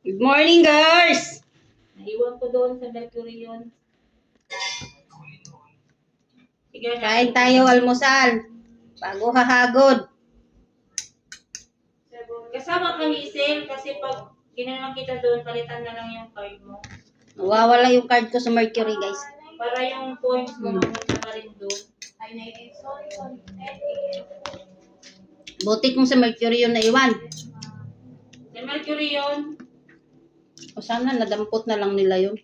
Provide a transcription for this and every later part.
Good morning, girls! Naiwan ko doon sa Mercury yun. Sige, Kain tayo almusal. Bago hahagod. kasama ka, Hazel, kasi pag ginawa kita doon, palitan na lang yung card mo. Nawawala yung card ko sa Mercury, guys. Para yung points mo mamunta ka rin doon. Buti kung sa Mercury yun naiwan. Sa Mercury yun. O sana nadampot na lang nila yun.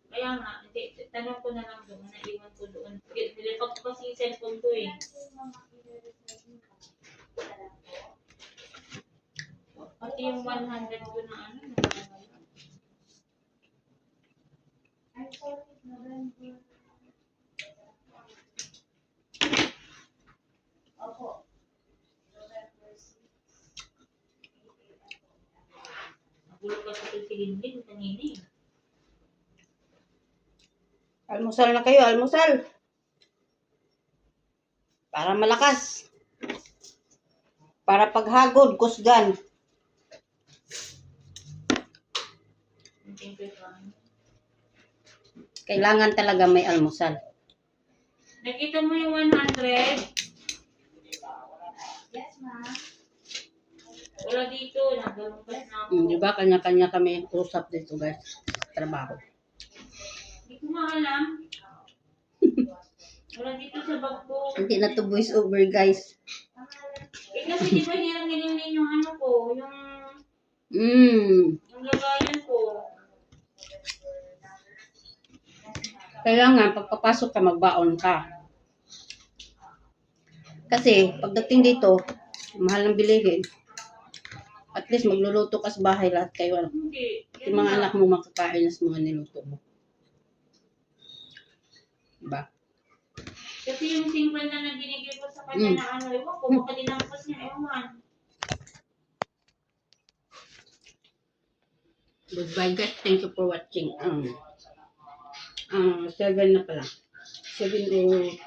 Kaya nga, tanong ko na lang doon, naiwan ko doon. Nilipag ko kasi yung cellphone ko eh. Pati yung 100 ko na ano. Nagulo ka sa pagsilindin kanina eh. Almusal na kayo, almusal. Para malakas. Para paghagod, kusgan. Kailangan talaga may almusal. Nakita mo yung 100? Yes, ma'am. Wala dito, naglalungkas na ako. Di ba? Kanya-kanya kami usap dito, guys. Trabaho. Hindi ko maalam. Wala dito sa bag ko. Hindi na to voice over, guys. Eh kasi di ba hirang-hiling yung ano ko, yung lagayan ko. Kailangan, pagpapasok ka, magbaon ka. Kasi, pagdating dito, mahal ng bilihin. At least, magluluto ka sa bahay lahat kayo. Hindi. Yung mga anak mo makakain na sa mga niluto mo. Diba? Kasi yung 50 na binigay ko sa kanya na ano, ewan ko, baka dinampas niya, ewan. Goodbye, guys. Thank you for watching. 7 na pala. 7:05.